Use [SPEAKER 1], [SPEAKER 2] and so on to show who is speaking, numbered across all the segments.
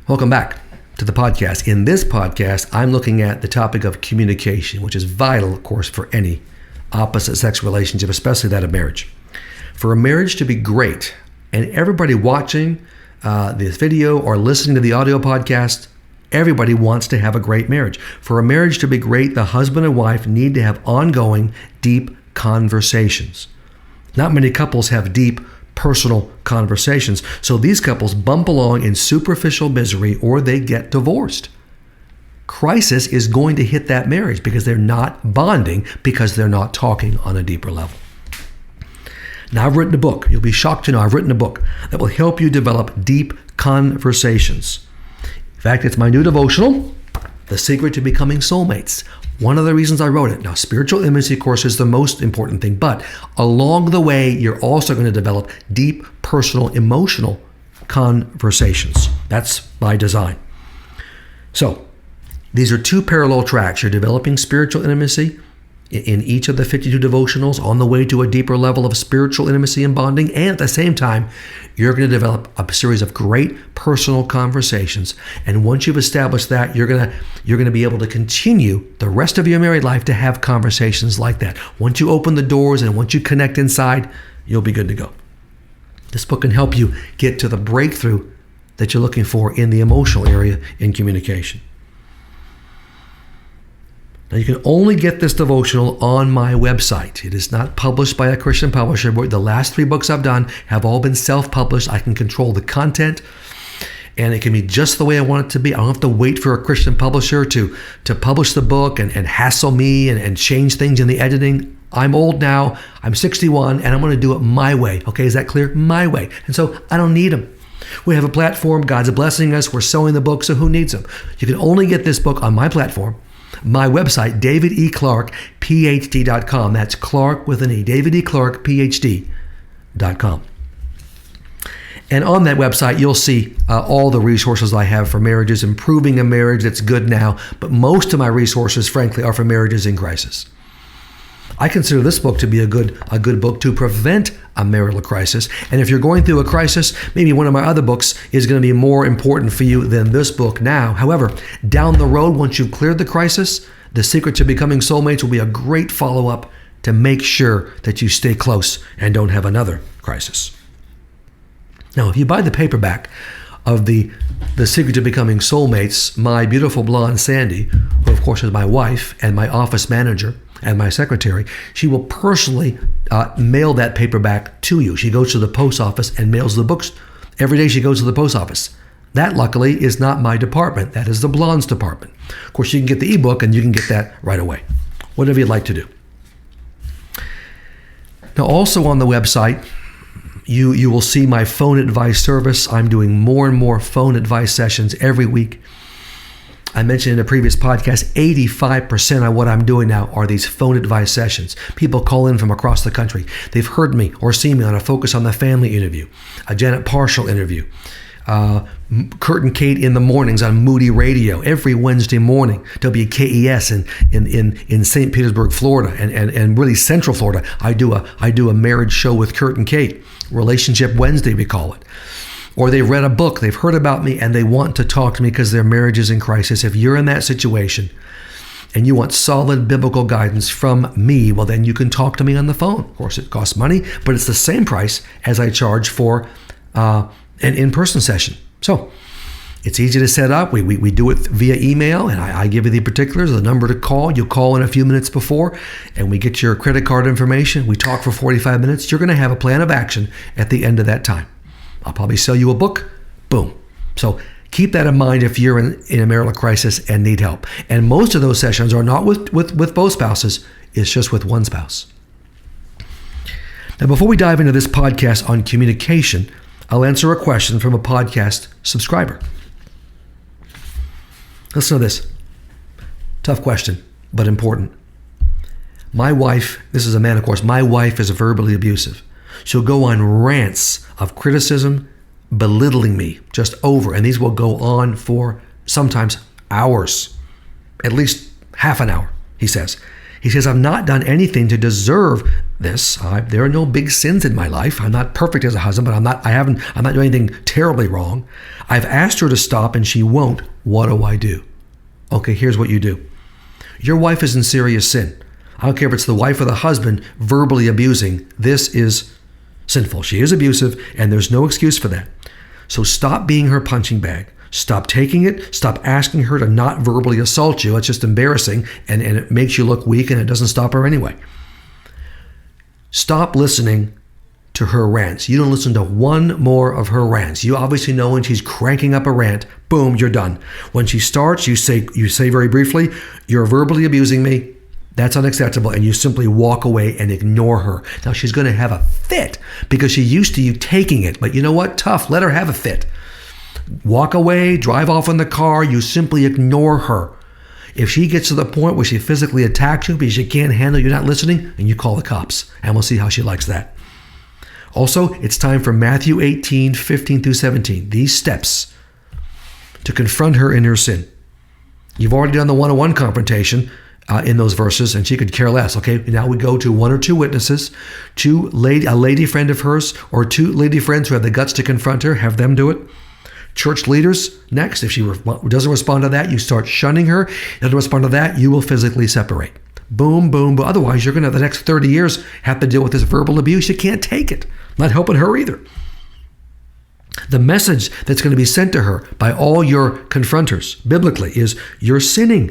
[SPEAKER 1] Welcome back to the podcast. In this podcast, I'm looking at the topic of communication, which is vital, of course, for any opposite sex relationship, especially that of marriage. For a marriage to be great, and everybody watching this video or listening to the audio podcast, everybody wants to have a great marriage. For a marriage to be great, the husband and wife need to have ongoing, deep conversations. Not many couples have deep personal conversations. So these couples bump along in superficial misery or they get divorced. Crisis is going to hit that marriage because they're not bonding, because they're not talking on a deeper level. Now, I've written a book. You'll be shocked to know I've written a book that will help you develop deep conversations. In fact, it's my new devotional, The Secret to Becoming Soulmates. One of the reasons I wrote it. Now, spiritual intimacy, of course, is the most important thing, but along the way, you're also going to develop deep, personal, emotional conversations. That's by design. So, these are two parallel tracks. You're developing spiritual intimacy in each of the 52 devotionals on the way to a deeper level of spiritual intimacy and bonding. And at the same time, you're going to develop a series of great personal conversations. And once you've established that, you're going to be able to continue the rest of your married life to have conversations like that. Once you open the doors and once you connect inside, you'll be good to go. This book can help you get to the breakthrough that you're looking for in the emotional area in communication. Now, you can only get this devotional on my website. It is not published by a Christian publisher. The last 3 books I've done have all been self-published. I can control the content, and it can be just the way I want it to be. I don't have to wait for a Christian publisher to publish the book and hassle me and change things in the editing. I'm old now. I'm 61, and I'm going to do it my way. Okay, is that clear? My way. And so I don't need them. We have a platform. God's blessing us. We're selling the book, so who needs them? You can only get this book on my platform. My website, davideclarkephd.com. That's Clarke with an E, davideclarkephd.com. And on that website, you'll see all the resources I have for marriages, improving a marriage that's good now. But most of my resources, frankly, are for marriages in crisis. I consider this book to be a good book to prevent a marital crisis. And if you're going through a crisis, maybe one of my other books is going to be more important for you than this book now. However, down the road, once you've cleared the crisis, The Secret to Becoming Soulmates will be a great follow-up to make sure that you stay close and don't have another crisis. Now, if you buy the paperback of The Secret to Becoming Soulmates, my beautiful blonde Sandy, who of course is my wife and my office manager and my secretary, she will personally mail that paperback to you. She goes to the post office and mails the books. Every day she goes to the post office. That, luckily, is not my department. That is the blonde's department. Of course, you can get the ebook and you can get that right away. Whatever you'd like to do. Now, also on the website, you will see my phone advice service. I'm doing more and more phone advice sessions every week. I mentioned in a previous podcast, 85% of what I'm doing now are these phone advice sessions. People call in from across the country. They've heard me or seen me on a Focus on the Family interview, a Janet Parshall interview, Kurt and Kate in the mornings on Moody Radio every Wednesday morning, WKES in St. Petersburg, Florida, and really Central Florida. I do a marriage show with Kurt and Kate, Relationship Wednesday we call it. Or they've read a book, they've heard about me, and they want to talk to me because their marriage is in crisis. If you're in that situation and you want solid biblical guidance from me, well, then you can talk to me on the phone. Of course, it costs money, but it's the same price as I charge for an in-person session. So it's easy to set up. We do it via email, and I give you the particulars, the number to call. You call in a few minutes before, and we get your credit card information. We talk for 45 minutes. You're going to have a plan of action at the end of that time. I'll probably sell you a book. Boom. So keep that in mind if you're in a marital crisis and need help. And most of those sessions are not with both spouses. It's just with one spouse. Now, before we dive into this podcast on communication, I'll answer a question from a podcast subscriber. Listen to this. Tough question, but important. My wife, this is a man, of course, my wife is verbally abusive. She'll go on rants of criticism, belittling me just over. And these will go on for sometimes hours, at least half an hour, he says. He says, I've not done anything to deserve this. There are no big sins in my life. I'm not perfect as a husband, but I'm not doing anything terribly wrong. I've asked her to stop and she won't. What do I do? Okay, here's what you do. Your wife is in serious sin. I don't care if it's the wife or the husband verbally abusing. This is sinful. She is abusive, and there's no excuse for that. So stop being her punching bag. Stop taking it. Stop asking her to not verbally assault you. It's just embarrassing, and it makes you look weak, and it doesn't stop her anyway. Stop listening to her rants. You don't listen to one more of her rants. You obviously know when she's cranking up a rant, boom, you're done. When she starts, you say very briefly, "You're verbally abusing me. That's unacceptable," and you simply walk away and ignore her. Now, she's going to have a fit because she's used to you taking it. But you know what? Tough. Let her have a fit. Walk away, drive off in the car. You simply ignore her. If she gets to the point where she physically attacks you because she can't handle you not listening, and you call the cops, and we'll see how she likes that. Also, it's time for Matthew 18, 15 through 17. These steps to confront her in her sin. You've already done the one-on-one confrontation in those verses, and she could care less. Okay, now we go to one or two witnesses, a lady friend of hers, or two lady friends who have the guts to confront her. Have them do it. Church leaders next. If she doesn't respond to that, you start shunning her. Doesn't respond to that, you will physically separate. Boom, boom, boom. Otherwise, you're going to, the next 30 years, have to deal with this verbal abuse. You can't take it. Not helping her either. The message that's going to be sent to her by all your confronters, biblically, is you're sinning.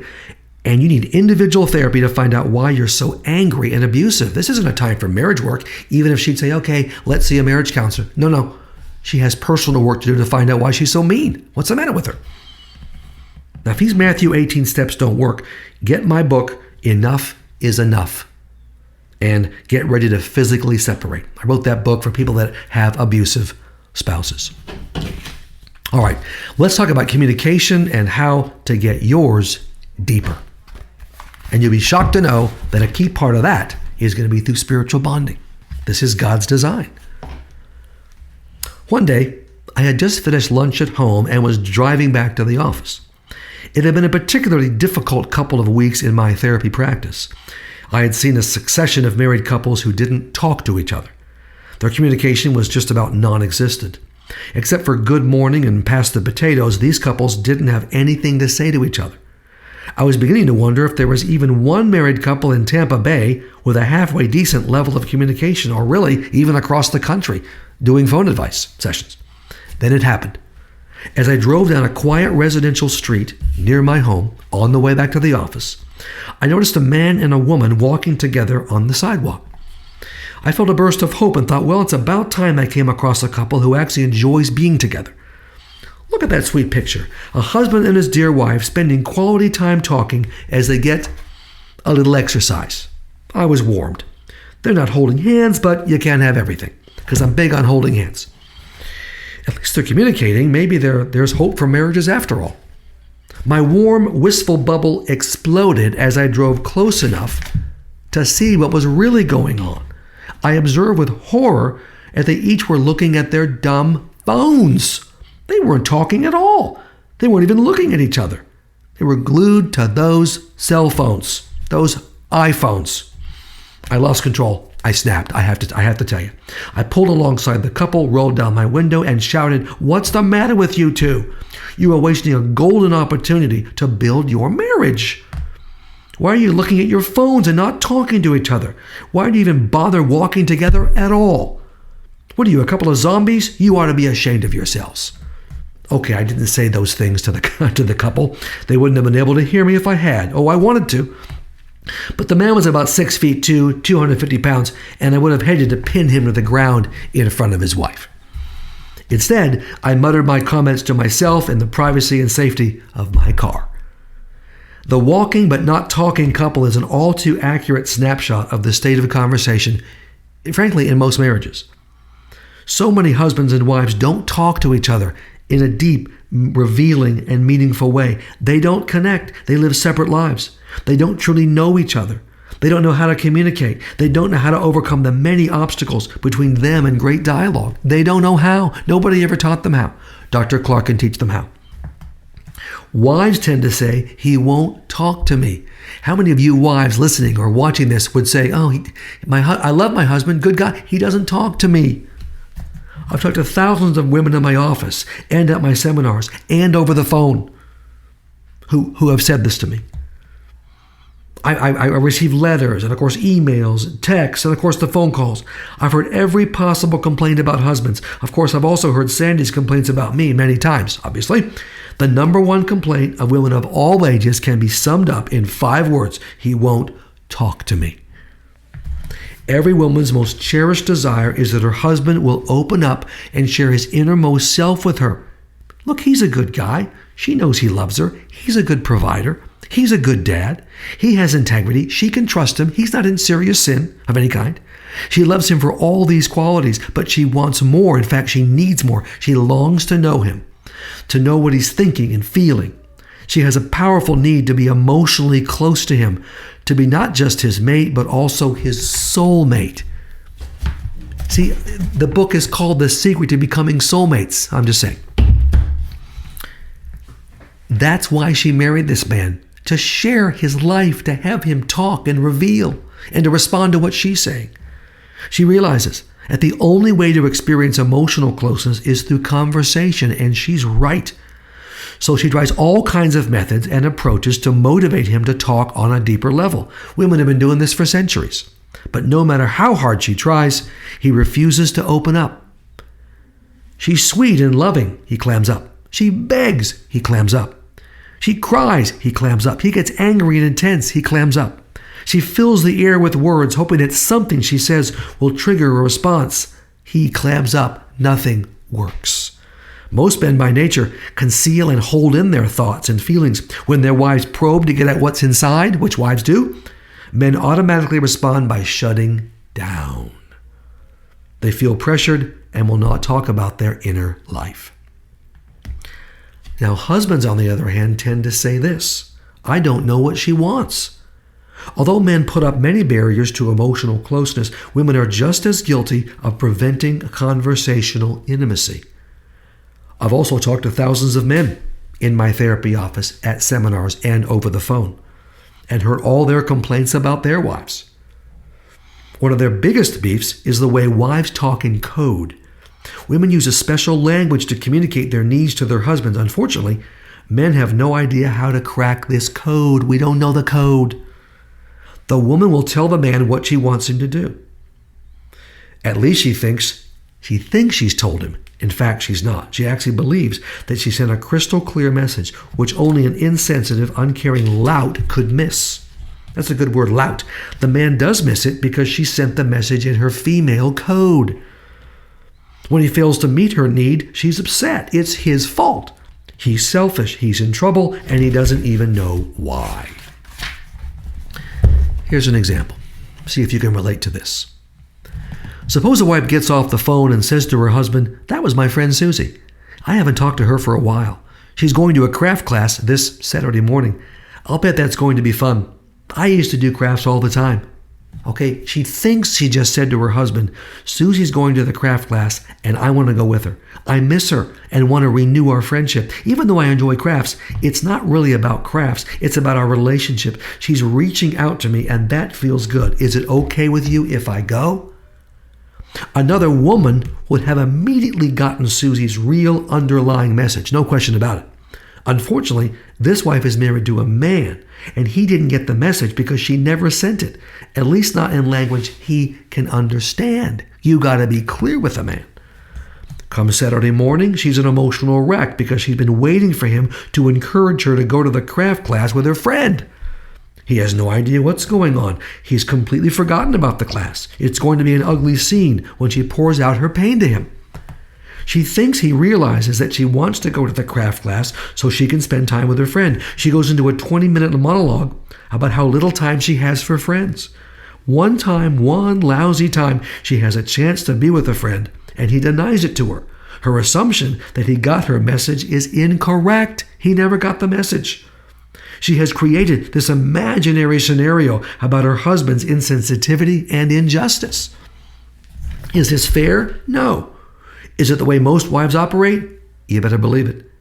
[SPEAKER 1] And you need individual therapy to find out why you're so angry and abusive. This isn't a time for marriage work, even if she'd say, okay, let's see a marriage counselor. No. She has personal work to do to find out why she's so mean. What's the matter with her? Now, if these Matthew 18 steps don't work, get my book, Enough is Enough, and get ready to physically separate. I wrote that book for people that have abusive spouses. All right, let's talk about communication and how to get yours deeper. And you'll be shocked to know that a key part of that is going to be through spiritual bonding. This is God's design. One day, I had just finished lunch at home and was driving back to the office. It had been a particularly difficult couple of weeks in my therapy practice. I had seen a succession of married couples who didn't talk to each other. Their communication was just about non-existent. Except for good morning and pass the potatoes, these couples didn't have anything to say to each other. I was beginning to wonder if there was even one married couple in Tampa Bay with a halfway decent level of communication, or really even across the country, doing phone advice sessions. Then it happened. As I drove down a quiet residential street near my home on the way back to the office, I noticed a man and a woman walking together on the sidewalk. I felt a burst of hope and thought, well, it's about time I came across a couple who actually enjoys being together. Look at that sweet picture. A husband and his dear wife spending quality time talking as they get a little exercise. I was warmed. They're not holding hands, but you can't have everything, because I'm big on holding hands. At least they're communicating. Maybe there's hope for marriages after all. My warm, wistful bubble exploded as I drove close enough to see what was really going on. I observed with horror as they each were looking at their dumb phones. They weren't talking at all. They weren't even looking at each other. They were glued to those cell phones, those iPhones. I lost control. I snapped. I have to tell you. I pulled alongside the couple, rolled down my window, and shouted, "What's the matter with you two? You are wasting a golden opportunity to build your marriage. Why are you looking at your phones and not talking to each other? Why do you even bother walking together at all? What are you, a couple of zombies? You ought to be ashamed of yourselves." Okay, I didn't say those things to the couple. They wouldn't have been able to hear me if I had. Oh, I wanted to. But the man was about 6 feet 2, 250 pounds, and I would have hated to pin him to the ground in front of his wife. Instead, I muttered my comments to myself in the privacy and safety of my car. The walking but not talking couple is an all too accurate snapshot of the state of conversation, frankly, in most marriages. So many husbands and wives don't talk to each other in a deep, revealing, and meaningful way. They don't connect. They live separate lives. They don't truly know each other. They don't know how to communicate. They don't know how to overcome the many obstacles between them and great dialogue. They don't know how. Nobody ever taught them how. Dr. Clarke can teach them how. Wives tend to say, he won't talk to me. How many of you wives listening or watching this would say, I love my husband, good guy, he doesn't talk to me. I've talked to thousands of women in my office and at my seminars and over the phone who have said this to me. I receive letters and, of course, emails, texts, and, of course, the phone calls. I've heard every possible complaint about husbands. Of course, I've also heard Sandy's complaints about me many times, obviously. The number one complaint of women of all ages can be summed up in 5 words. He won't talk to me. Every woman's most cherished desire is that her husband will open up and share his innermost self with her. Look, he's a good guy. She knows he loves her. He's a good provider. He's a good dad. He has integrity. She can trust him. He's not in serious sin of any kind. She loves him for all these qualities, but she wants more. In fact, she needs more. She longs to know him, to know what he's thinking and feeling. She has a powerful need to be emotionally close to him, to be not just his mate, but also his soulmate. See, the book is called The Secret to Becoming Soulmates. I'm just saying. That's why she married this man, to share his life, to have him talk and reveal, and to respond to what she's saying. She realizes that the only way to experience emotional closeness is through conversation, and she's right. So she tries all kinds of methods and approaches to motivate him to talk on a deeper level. Women have been doing this for centuries. But no matter how hard she tries, he refuses to open up. She's sweet and loving, he clams up. She begs, he clams up. She cries, he clams up. He gets angry and intense, he clams up. She fills the air with words, hoping that something she says will trigger a response. He clams up. Nothing works. Most men by nature conceal and hold in their thoughts and feelings. When their wives probe to get at what's inside, which wives do, men automatically respond by shutting down. They feel pressured and will not talk about their inner life. Now, husbands, on the other hand, tend to say this: I don't know what she wants. Although men put up many barriers to emotional closeness, women are just as guilty of preventing conversational intimacy. I've also talked to thousands of men in my therapy office, at seminars, and over the phone, and heard all their complaints about their wives. One of their biggest beefs is the way wives talk in code. Women use a special language to communicate their needs to their husbands. Unfortunately, men have no idea how to crack this code. We don't know the code. The woman will tell the man what she wants him to do. At least she thinks she's told him. In fact, she's not. She actually believes that she sent a crystal clear message, which only an insensitive, uncaring lout could miss. That's a good word, lout. The man does miss it because she sent the message in her female code. When he fails to meet her need, she's upset. It's his fault. He's selfish, he's in trouble, and he doesn't even know why. Here's an example. See if you can relate to this. Suppose a wife gets off the phone and says to her husband, "That was my friend Susie. I haven't talked to her for a while. She's going to a craft class this Saturday morning. I'll bet that's going to be fun. I used to do crafts all the time." Okay, she thinks she just said to her husband, "Susie's going to the craft class and I want to go with her. I miss her and want to renew our friendship. Even though I enjoy crafts, it's not really about crafts. It's about our relationship. She's reaching out to me and that feels good. Is it okay with you if I go?" Another woman would have immediately gotten Susie's real underlying message, no question about it. Unfortunately, this wife is married to a man, and he didn't get the message because she never sent it, at least not in language he can understand. You got to be clear with a man. Come Saturday morning, she's an emotional wreck because she's been waiting for him to encourage her to go to the craft class with her friend. He has no idea what's going on. He's completely forgotten about the class. It's going to be an ugly scene when she pours out her pain to him. She thinks he realizes that she wants to go to the craft class so she can spend time with her friend. She goes into a 20-minute monologue about how little time she has for friends. One lousy time, she has a chance to be with a friend, and he denies it to her. Her assumption that he got her message is incorrect. He never got the message. She has created this imaginary scenario about her husband's insensitivity and injustice. Is this fair? No. Is it the way most wives operate? You better believe it.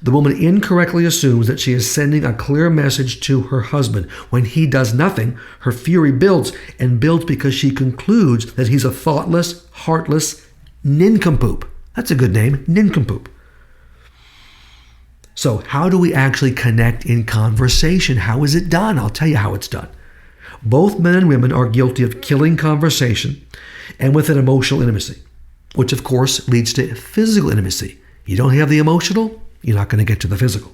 [SPEAKER 1] The woman incorrectly assumes that she is sending a clear message to her husband. When he does nothing, her fury builds and builds because she concludes that he's a thoughtless, heartless nincompoop. That's a good name, nincompoop. So how do we actually connect in conversation? How is it done? I'll tell you how it's done. Both men and women are guilty of killing conversation and with an emotional intimacy, which of course leads to physical intimacy. You don't have the emotional, you're not going to get to the physical.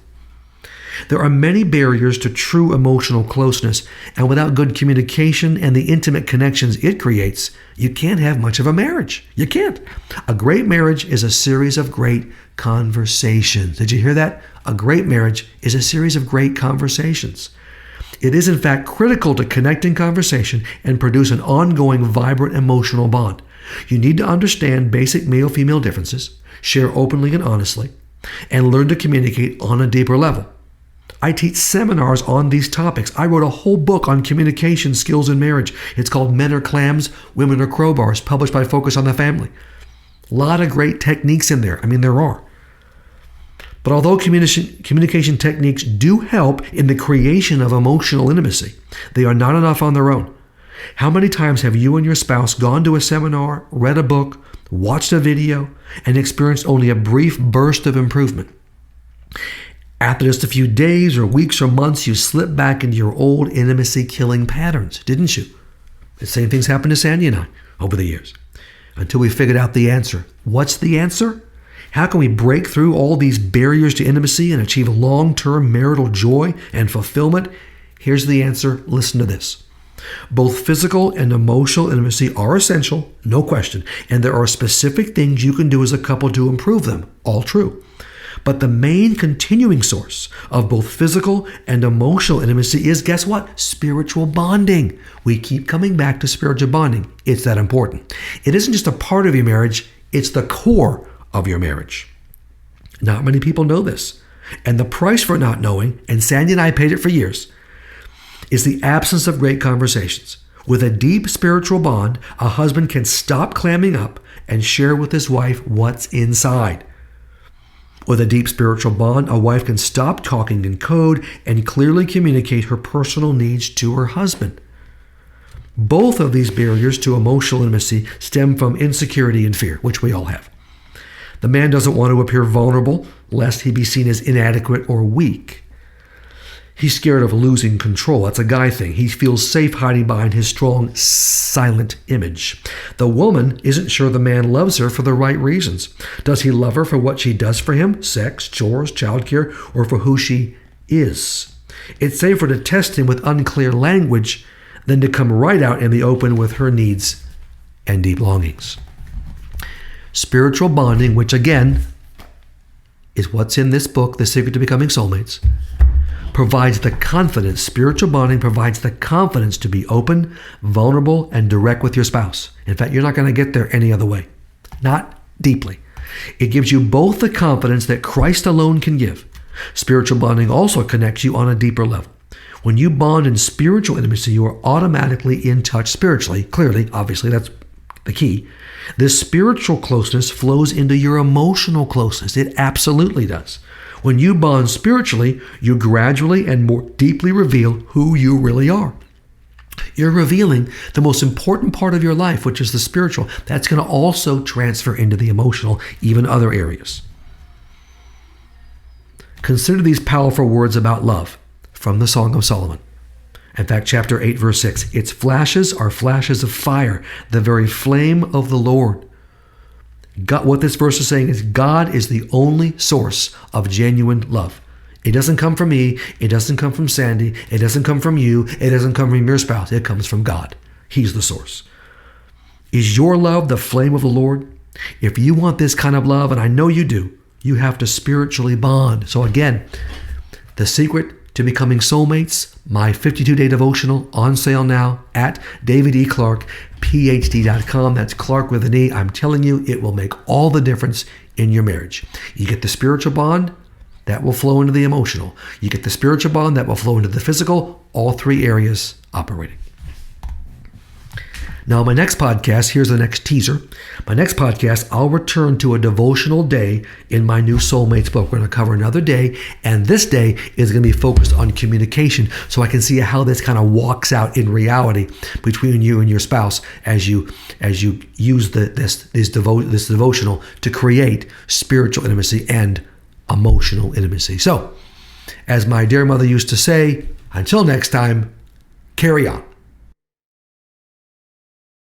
[SPEAKER 1] There are many barriers to true emotional closeness, and without good communication and the intimate connections it creates, you can't have much of a marriage. You can't. A great marriage is a series of great conversations. Did you hear that? A great marriage is a series of great conversations. It is, in fact, critical to connect in conversation and produce an ongoing, vibrant emotional bond. You need to understand basic male-female differences, share openly and honestly, and learn to communicate on a deeper level. I teach seminars on these topics. I wrote a whole book on communication skills in marriage. It's called Men Are Clams, Women Are Crowbars, published by Focus on the Family. A lot of great techniques in there. I mean, there are. But although communication techniques do help in the creation of emotional intimacy, they are not enough on their own. How many times have you and your spouse gone to a seminar, read a book, watched a video, and experienced only a brief burst of improvement? After just a few days or weeks or months, you slip back into your old intimacy-killing patterns, didn't you? The same things happened to Sandy and I over the years, until we figured out the answer. What's the answer? How can we break through all these barriers to intimacy and achieve long-term marital joy and fulfillment? Here's the answer. Listen to this. Both physical and emotional intimacy are essential, no question, and there are specific things you can do as a couple to improve them. All true. But the main continuing source of both physical and emotional intimacy is, guess what? Spiritual bonding. We keep coming back to spiritual bonding. It's that important. It isn't just a part of your marriage, it's the core of your marriage. Not many people know this. And the price for not knowing, and Sandy and I paid it for years, is the absence of great conversations. With a deep spiritual bond, a husband can stop clamming up and share with his wife what's inside. With a deep spiritual bond, a wife can stop talking in code and clearly communicate her personal needs to her husband. Both of these barriers to emotional intimacy stem from insecurity and fear, which we all have. The man doesn't want to appear vulnerable, lest he be seen as inadequate or weak. He's scared of losing control. That's a guy thing. He feels safe hiding behind his strong, silent image. The woman isn't sure the man loves her for the right reasons. Does he love her for what she does for him, sex, chores, childcare, or for who she is? It's safer to test him with unclear language than to come right out in the open with her needs and deep longings. Spiritual bonding, which again is what's in this book, The Secret to Becoming Soulmates, provides the confidence. Spiritual bonding provides the confidence to be open, vulnerable, and direct with your spouse. In fact, you're not going to get there any other way. Not deeply. It gives you both the confidence that Christ alone can give. Spiritual bonding also connects you on a deeper level. When you bond in spiritual intimacy, you are automatically in touch spiritually. Clearly, obviously, that's the key. This spiritual closeness flows into your emotional closeness. It absolutely does. When you bond spiritually, you gradually and more deeply reveal who you really are. You're revealing the most important part of your life, which is the spiritual. That's going to also transfer into the emotional, even other areas. Consider these powerful words about love from the Song of Solomon. In fact, chapter 8, verse 6, its flashes are flashes of fire, the very flame of the Lord. God, what this verse is saying is God is the only source of genuine love. It doesn't come from me. It doesn't come from Sandy. It doesn't come from you. It doesn't come from your spouse. It comes from God. He's the source. Is your love the flame of the Lord? If you want this kind of love, and I know you do, you have to spiritually bond. So again, the secret to becoming soulmates, my 52-day devotional on sale now at davideclarkephd.com. That's Clarke with an E. I'm telling you, it will make all the difference in your marriage. You get the spiritual bond, that will flow into the emotional. You get the spiritual bond, that will flow into the physical, all three areas operating. Now, my next podcast, here's the next teaser. My next podcast, I'll return to a devotional day in my new Soulmates book. We're going to cover another day, and this day is going to be focused on communication, so I can see how this kind of walks out in reality between you and your spouse as you use this devotional to create spiritual intimacy and emotional intimacy. So, as my dear mother used to say, until next time, carry on.